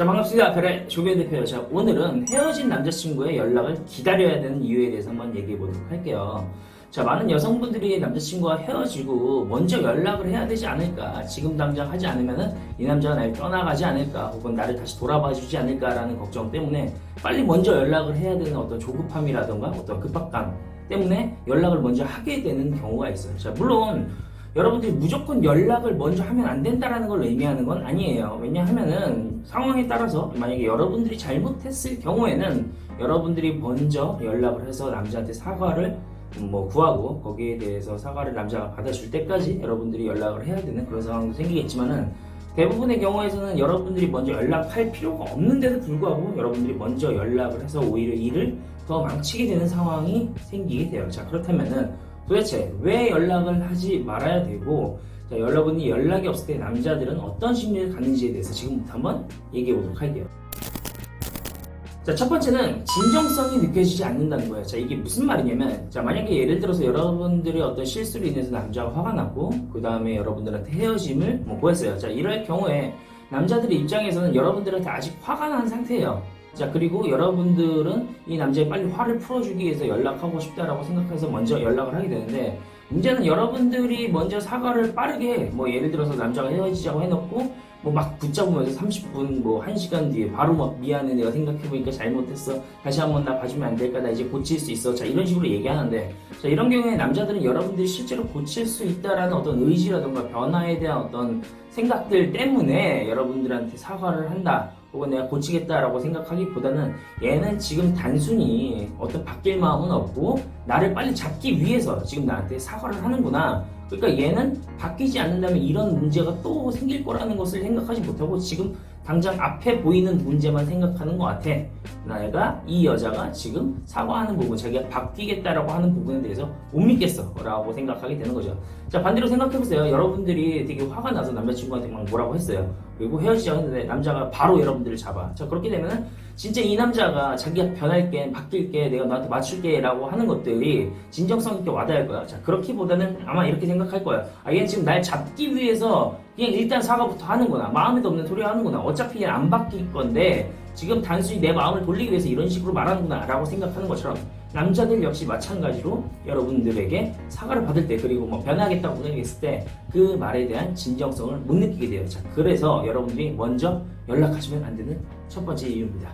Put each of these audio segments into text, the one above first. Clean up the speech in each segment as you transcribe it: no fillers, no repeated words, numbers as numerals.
자, 반갑습니다. 별의 조변 대표예요. 자, 오늘은 헤어진 남자친구의 연락을 기다려야 되는 이유에 대해서 한번 얘기해 보도록 할게요. 자, 많은 여성분들이 남자친구와 헤어지고 먼저 연락을 해야 되지 않을까, 지금 당장 하지 않으면은 이 남자가 날 떠나가지 않을까, 혹은 나를 다시 돌아봐 주지 않을까라는 걱정 때문에 빨리 먼저 연락을 해야 되는 어떤 조급함이라던가 어떤 급박감 때문에 연락을 먼저 하게 되는 경우가 있어요. 자, 물론 여러분들이 무조건 연락을 먼저 하면 안 된다라는 걸 의미하는 건 아니에요. 왜냐하면은 상황에 따라서 만약에 여러분들이 잘못했을 경우에는 여러분들이 먼저 연락을 해서 남자한테 사과를 구하고 거기에 대해서 사과를 남자가 받아줄 때까지 여러분들이 연락을 해야 되는 그런 상황도 생기겠지만은 대부분의 경우에서는 여러분들이 먼저 연락할 필요가 없는데도 불구하고 여러분들이 먼저 연락을 해서 오히려 일을 더 망치게 되는 상황이 생기게 돼요. 자, 그렇다면은 도대체 왜 연락을 하지 말아야 되고, 자, 여러분이 연락이 없을 때 남자들은 어떤 심리를 갖는지에 대해서 지금부터 한번 얘기해 보도록 할게요. 자, 첫 번째는 진정성이 느껴지지 않는다는 거예요. 자, 이게 무슨 말이냐면, 자, 만약에 예를 들어서 여러분들의 어떤 실수로 인해서 남자가 화가 났고, 그 다음에 여러분들한테 헤어짐을 구했어요. 자, 이럴 경우에 남자들의 입장에서는 여러분들한테 아직 화가 난 상태예요. 자, 그리고 여러분들은 이 남자의 빨리 화를 풀어주기 위해서 연락하고 싶다라고 생각해서 먼저 연락을 하게 되는데, 문제는 여러분들이 먼저 사과를 빠르게 예를 들어서 남자가 헤어지자고 해놓고 막 붙잡으면서 30분 1시간 뒤에 바로 미안해, 내가 생각해보니까 잘못했어, 다시 한번 나 봐주면 안 될까, 나 이제 고칠 수 있어, 자, 이런 식으로 얘기하는데, 자, 이런 경우에 남자들은 여러분들이 실제로 고칠 수 있다라는 어떤 의지라든가 변화에 대한 어떤 생각들 때문에 여러분들한테 사과를 한다, 혹은 내가 고치겠다라고 생각하기보다는 얘는 지금 단순히 어떤 바뀔 마음은 없고 나를 빨리 잡기 위해서 지금 나한테 사과를 하는구나. 그러니까 얘는 바뀌지 않는다면 이런 문제가 또 생길 거라는 것을 생각하지 못하고 지금 당장 앞에 보이는 문제만 생각하는 것 같아. 내가 이 여자가 지금 사과하는 부분, 자기가 바뀌겠다라고 하는 부분에 대해서 못 믿겠어 라고 생각하게 되는 거죠. 자, 반대로 생각해보세요. 여러분들이 되게 화가 나서 남자친구한테 막 뭐라고 했어요. 그리고 헤어지자고 했는데 남자가 바로 여러분들을 잡아. 자, 그렇게 되면은 진짜 이 남자가 자기가 변할게, 바뀔게, 내가 너한테 맞출게 라고 하는 것들이 진정성 있게 와닿을 거야. 자, 그렇기보다는 아마 이렇게 생각할 거야. 아, 얘는 지금 날 잡기 위해서 그냥 일단 사과부터 하는구나, 마음에도 없는 소리 하는구나, 어차피 얘는 안 바뀔 건데 지금 단순히 내 마음을 돌리기 위해서 이런 식으로 말하는구나 라고 생각하는 것처럼 남자들 역시 마찬가지로 여러분들에게 사과를 받을 때, 그리고 변하겠다고 얘기했을 때 그 말에 대한 진정성을 못 느끼게 돼요. 자, 그래서 여러분들이 먼저 연락하시면 안 되는 첫 번째 이유입니다.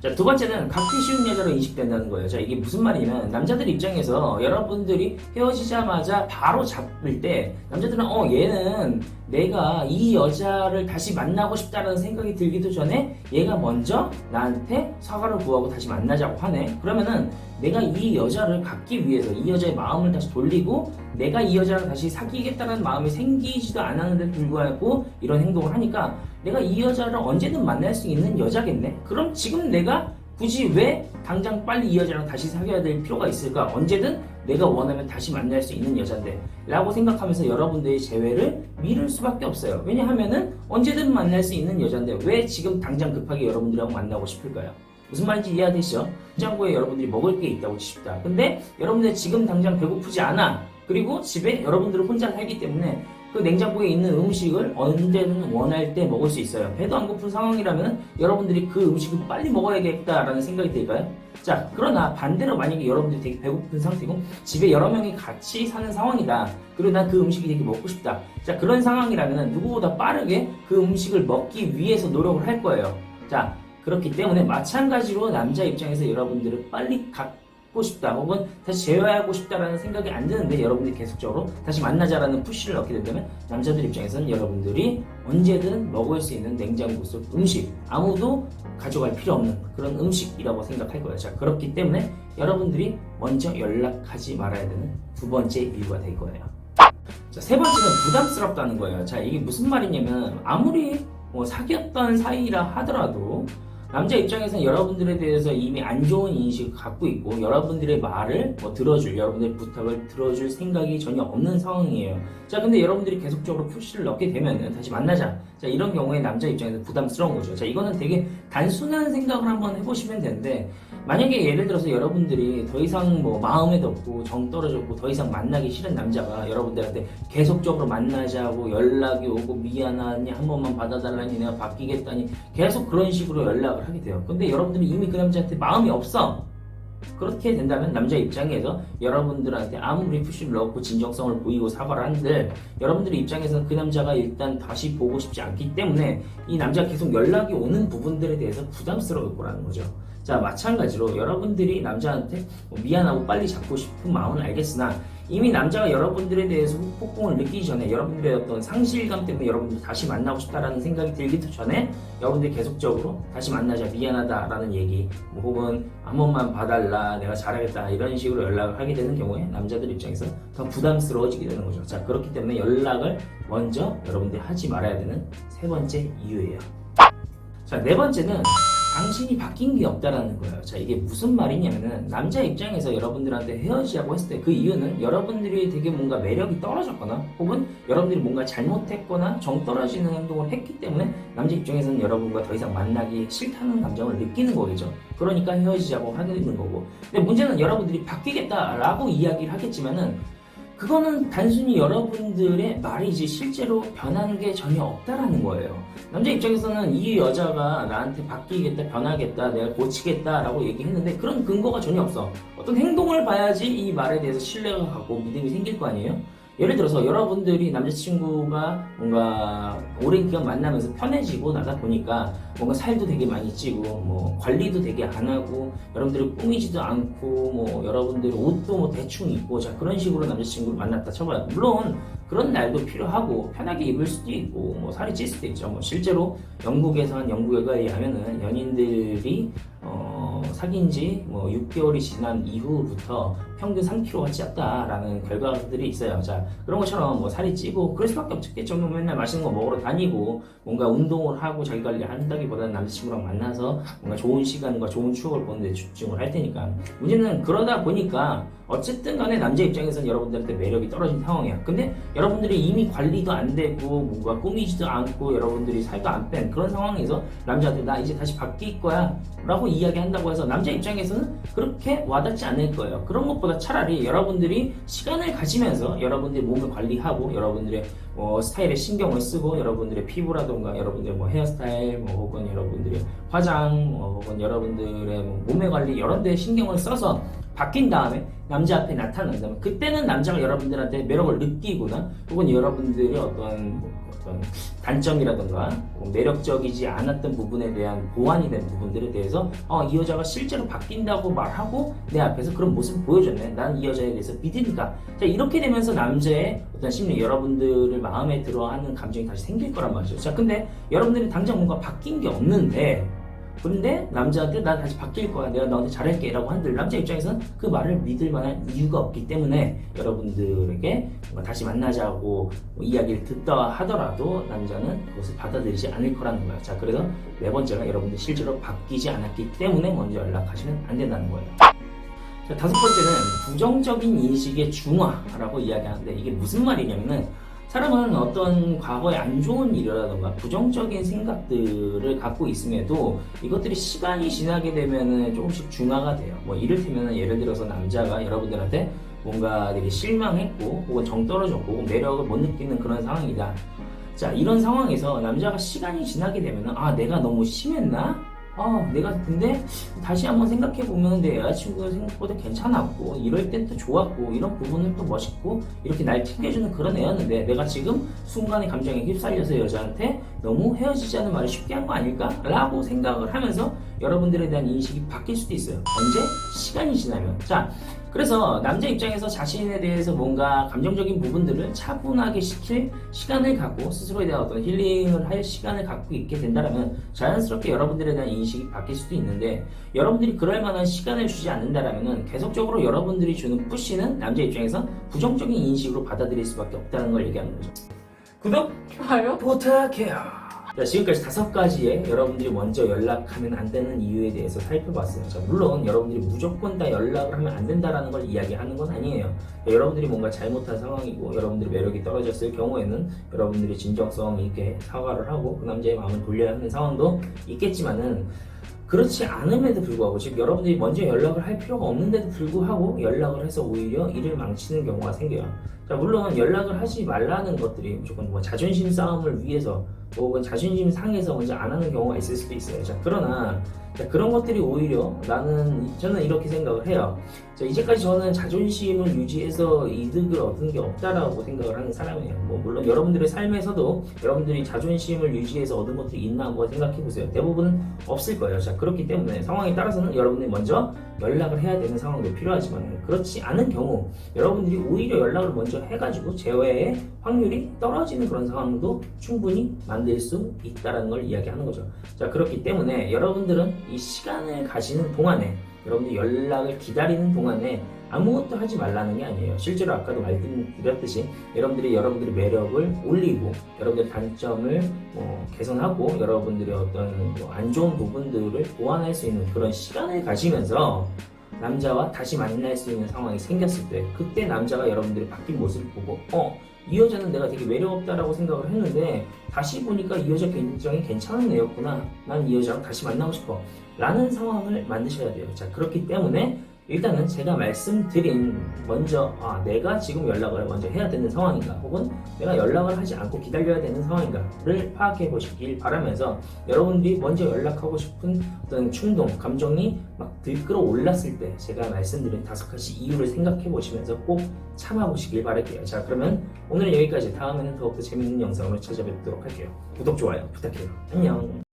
자, 두 번째는 갖기 쉬운 여자로 인식된다는 거예요. 자, 이게 무슨 말이냐면 남자들 입장에서 여러분들이 헤어지자마자 바로 잡을 때 남자들은 얘는 내가 이 여자를 다시 만나고 싶다는 생각이 들기도 전에 얘가 먼저 나한테 사과를 구하고 다시 만나자고 하네. 그러면은 내가 이 여자를 갖기 위해서 이 여자의 마음을 다시 돌리고 내가 이 여자랑 다시 사귀겠다는 마음이 생기지도 않았는데 불구하고 이런 행동을 하니까 내가 이 여자를 언제든 만날 수 있는 여자겠네? 그럼 지금 내가 굳이 왜 당장 빨리 이 여자랑 다시 사귀어야 될 필요가 있을까? 언제든 내가 원하면 다시 만날 수 있는 여잔데 라고 생각하면서 여러분들의 재회를 미룰 수밖에 없어요. 왜냐하면은 언제든 만날 수 있는 여잔데 왜 지금 당장 급하게 여러분들이랑 만나고 싶을까요? 무슨 말인지 이해되시죠? 냉장고에 여러분들이 먹을 게 있다고 칩시다. 근데 여러분들 지금 당장 배고프지 않아. 그리고 집에 여러분들은 혼자 살기 때문에 그 냉장고에 있는 음식을 언제든 원할 때 먹을 수 있어요. 배도 안 고픈 상황이라면 여러분들이 그 음식을 빨리 먹어야겠다라는 생각이 들까요? 자, 그러나 반대로 만약에 여러분들이 되게 배고픈 상태고 집에 여러 명이 같이 사는 상황이다. 그리고 난 그 음식이 되게 먹고 싶다. 자, 그런 상황이라면 누구보다 빠르게 그 음식을 먹기 위해서 노력을 할 거예요. 자, 그렇기 때문에 마찬가지로 남자 입장에서 여러분들을 빨리 갖고 싶다, 혹은 다시 재회하고 싶다라는 생각이 안 드는데 여러분들이 계속적으로 다시 만나자라는 푸시를 넣게 된다면 남자들 입장에서는 여러분들이 언제든 먹을 수 있는 냉장고 속 음식, 아무도 가져갈 필요 없는 그런 음식이라고 생각할 거예요. 자, 그렇기 때문에 여러분들이 먼저 연락하지 말아야 되는 두 번째 이유가 될 거예요. 자, 세 번째는 부담스럽다는 거예요. 자, 이게 무슨 말이냐면 아무리 사귀었던 사이라 하더라도 남자 입장에서는 여러분들에 대해서 이미 안 좋은 인식을 갖고 있고 여러분들의 말을 여러분들의 부탁을 들어줄 생각이 전혀 없는 상황이에요. 자, 근데 여러분들이 계속적으로 푸시를 넣게 되면 다시 만나자. 자, 이런 경우에 남자 입장에서 부담스러운 거죠. 자, 이거는 되게 단순한 생각을 한번 해보시면 되는데, 만약에 예를 들어서 여러분들이 더 이상 뭐 마음에도 없고 정 떨어졌고 더 이상 만나기 싫은 남자가 여러분들한테 계속적으로 만나자고 연락이 오고 미안하니 한 번만 받아달라니 내가 바뀌겠다니 계속 그런 식으로 연락을 하게 돼요. 근데 여러분들이 이미 그 남자한테 마음이 없어. 그렇게 된다면 남자 입장에서 여러분들한테 아무리 푸시를 넣고 진정성을 보이고 사과를 한들 여러분들의 입장에서는 그 남자가 일단 다시 보고 싶지 않기 때문에 이 남자가 계속 연락이 오는 부분들에 대해서 부담스러울 거라는 거죠. 자, 마찬가지로 여러분들이 남자한테 미안하고 빨리 잡고 싶은 마음은 알겠으나 이미 남자가 여러분들에 대해서 폭풍을 느끼기 전에 여러분들의 어떤 상실감 때문에 여러분들 다시 만나고 싶다라는 생각이 들기도 전에 여러분들이 계속적으로 다시 만나자 미안하다라는 얘기 혹은 한 번만 봐달라 내가 잘하겠다 이런 식으로 연락을 하게 되는 경우에 남자들 입장에서 더 부담스러워지게 되는 거죠. 자, 그렇기 때문에 연락을 먼저 여러분들이 하지 말아야 되는 세 번째 이유예요. 자, 네 번째는 당신이 바뀐 게 없다라는 거예요. 자, 이게 무슨 말이냐면은 남자 입장에서 여러분들한테 헤어지자고 했을 때 그 이유는 여러분들이 되게 뭔가 매력이 떨어졌거나 혹은 여러분들이 뭔가 잘못했거나 정 떨어지는 행동을 했기 때문에 남자 입장에서는 여러분과 더 이상 만나기 싫다는 감정을 느끼는 거겠죠. 그러니까 헤어지자고 하는 거고. 근데 문제는 여러분들이 바뀌겠다라고 이야기를 하겠지만은 그거는 단순히 여러분들의 말이지 실제로 변하는 게 전혀 없다라는 거예요. 남자 입장에서는 이 여자가 나한테 바뀌겠다, 변하겠다, 내가 고치겠다라고 얘기했는데 그런 근거가 전혀 없어. 어떤 행동을 봐야지 이 말에 대해서 신뢰가 가고 믿음이 생길 거 아니에요? 예를 들어서 여러분들이 남자친구가 뭔가 오랜 기간 만나면서 편해지고 나다 보니까 뭔가 살도 되게 많이 찌고 뭐 관리도 되게 안 하고 여러분들이 꾸미지도 않고 뭐 여러분들이 옷도 뭐 대충 입고 자 그런 식으로 남자친구를 만났다 쳐봐요. 물론 그런 날도 필요하고 편하게 입을 수도 있고 뭐 살이 찔 수도 있죠. 뭐 실제로 영국에서 한 연구 결과에 의하면은 연인들이 사귄 지 뭐 6개월이 지난 이후부터 평균 3kg가 쪘다라는 결과들이 있어요. 자, 그런 것처럼 뭐 살이 찌고 그럴 수밖에 없겠죠. 뭐 맨날 맛있는 거 먹으러 다니고 뭔가 운동을 하고 자기 관리 한다기보다는 남자친구랑 만나서 뭔가 좋은 시간과 좋은 추억을 보는데 집중을 할 테니까. 문제는 그러다 보니까 어쨌든 간에 남자 입장에서는 여러분들한테 매력이 떨어진 상황이야. 근데 여러분들이 이미 관리도 안 되고 뭔가 꾸미지도 않고 여러분들이 살도 안 뺀 그런 상황에서 남자한테 나 이제 다시 바뀔 거야 라고 이야기한다고 해서 남자 입장에서는 그렇게 와닿지 않을 거예요. 그런 것보다 차라리 여러분들이 시간을 가지면서 여러분들의 몸을 관리하고 여러분들의 스타일에 신경을 쓰고 여러분들의 피부라던가 여러분들의 뭐 헤어스타일 혹은 여러분들의 화장 혹은 여러분들의 몸매 관리 이런 데에 신경을 써서 바뀐 다음에 남자 앞에 나타난다면 그때는 남자가 여러분들한테 매력을 느끼거나 혹은 여러분들의 어떤 단점이라던가 매력적이지 않았던 부분에 대한 보완이 된 부분들에 대해서 이 여자가 실제로 바뀐다고 말하고 내 앞에서 그런 모습을 보여줬네. 난 이 여자에 대해서 믿으니까. 자, 이렇게 되면서 남자의 어떤 심리 여러분들을 마음에 들어하는 감정이 다시 생길 거란 말이죠. 자, 근데 여러분들이 당장 뭔가 바뀐 게 없는데 근데 남자한테 난 다시 바뀔 거야 내가 너한테 잘할게 라고 한들 남자 입장에서는 그 말을 믿을 만한 이유가 없기 때문에 여러분들에게 다시 만나자고 이야기를 듣다 하더라도 남자는 그것을 받아들이지 않을 거라는 거예요. 자, 그래서 네 번째가 여러분들 실제로 바뀌지 않았기 때문에 먼저 연락하시면 안 된다는 거예요. 자, 다섯 번째는 부정적인 인식의 중화라고 이야기하는데 이게 무슨 말이냐면은 사람은 어떤 과거에 안 좋은 일이라던가 부정적인 생각들을 갖고 있음에도 이것들이 시간이 지나게 되면은 조금씩 중화가 돼요. 뭐 이를테면 예를 들어서 남자가 여러분들한테 뭔가 되게 실망했고 혹은 정 떨어졌고 매력을 못 느끼는 그런 상황이다. 자, 이런 상황에서 남자가 시간이 지나게 되면은 내가 너무 심했나? 내가 근데 다시 한번 생각해보면 내 여자친구가 생각보다 괜찮았고 이럴 땐 또 좋았고 이런 부분은 또 멋있고 이렇게 날 챙겨주는 그런 애였는데 내가 지금 순간의 감정에 휩쓸려서 여자한테 너무 헤어지자는 말을 쉽게 한 거 아닐까? 라고 생각을 하면서 여러분들에 대한 인식이 바뀔 수도 있어요. 언제? 시간이 지나면. 자, 그래서 남자 입장에서 자신에 대해서 뭔가 감정적인 부분들을 차분하게 시킬 시간을 갖고 스스로에 대한 어떤 힐링을 할 시간을 갖고 있게 된다면 자연스럽게 여러분들에 대한 인식이 바뀔 수도 있는데 여러분들이 그럴 만한 시간을 주지 않는다면 계속적으로 여러분들이 주는 푸시는 남자 입장에서 부정적인 인식으로 받아들일 수밖에 없다는 걸 얘기하는 거죠. 구독, 좋아요? 부탁해요. 자, 지금까지 5가지의 여러분들이 먼저 연락하면 안 되는 이유에 대해서 살펴봤어요. 자, 물론 여러분들이 무조건 다 연락을 하면 안 된다라는 걸 이야기하는 건 아니에요. 자, 여러분들이 뭔가 잘못한 상황이고 여러분들의 매력이 떨어졌을 경우에는 여러분들이 진정성 있게 사과를 하고 그 남자의 마음을 돌려야 하는 상황도 있겠지만은 그렇지 않음에도 불구하고 즉 여러분들이 먼저 연락을 할 필요가 없는데도 불구하고 연락을 해서 오히려 일을 망치는 경우가 생겨요. 자, 물론 연락을 하지 말라는 것들이 무조건 뭐 자존심 싸움을 위해서 혹은 자존심 상해서 먼저 안 하는 경우가 있을 수도 있어요. 자, 그러나 자, 그런 것들이 오히려 저는 이렇게 생각을 해요. 자, 이제까지 저는 자존심을 유지해서 이득을 얻은 게 없다라고 생각을 하는 사람이에요. 뭐 물론 여러분들의 삶에서도 여러분들이 자존심을 유지해서 얻은 것들이 있나 한번 생각해 보세요. 대부분은 없을 거예요. 자, 그렇기 때문에 상황에 따라서는 여러분들이 먼저 연락을 해야 되는 상황도 필요하지만 그렇지 않은 경우 여러분들이 오히려 연락을 먼저 해가지고 재회의 확률이 떨어지는 그런 상황도 충분히 만들 수 있다는 걸 이야기하는 거죠. 자, 그렇기 때문에 여러분들은 이 시간을 가지는 동안에 여러분들 연락을 기다리는 동안에 아무것도 하지 말라는 게 아니에요. 실제로 아까도 말씀드렸듯이 여러분들의 매력을 올리고 여러분들의 단점을 개선하고 여러분들의 어떤 안 좋은 부분들을 보완할 수 있는 그런 시간을 가지면서 남자와 다시 만날 수 있는 상황이 생겼을 때 그때 남자가 여러분들의 바뀐 모습을 보고 이 여자는 내가 되게 매력없다라고 생각을 했는데 다시 보니까 이 여자 굉장히 괜찮은 애였구나. 난 이 여자랑 다시 만나고 싶어. 라는 상황을 만드셔야 돼요. 자, 그렇기 때문에 일단은 제가 말씀드린 먼저 내가 지금 연락을 먼저 해야 되는 상황인가 혹은 내가 연락을 하지 않고 기다려야 되는 상황인가를 파악해 보시길 바라면서 여러분들이 먼저 연락하고 싶은 어떤 충동, 감정이 막 들끓어 올랐을 때 제가 말씀드린 5가지 이유를 생각해 보시면서 꼭 참아보시길 바랄게요. 자, 그러면 오늘은 여기까지. 다음에는 더욱더 재밌는 영상으로 찾아뵙도록 할게요. 구독, 좋아요 부탁해요. 안녕.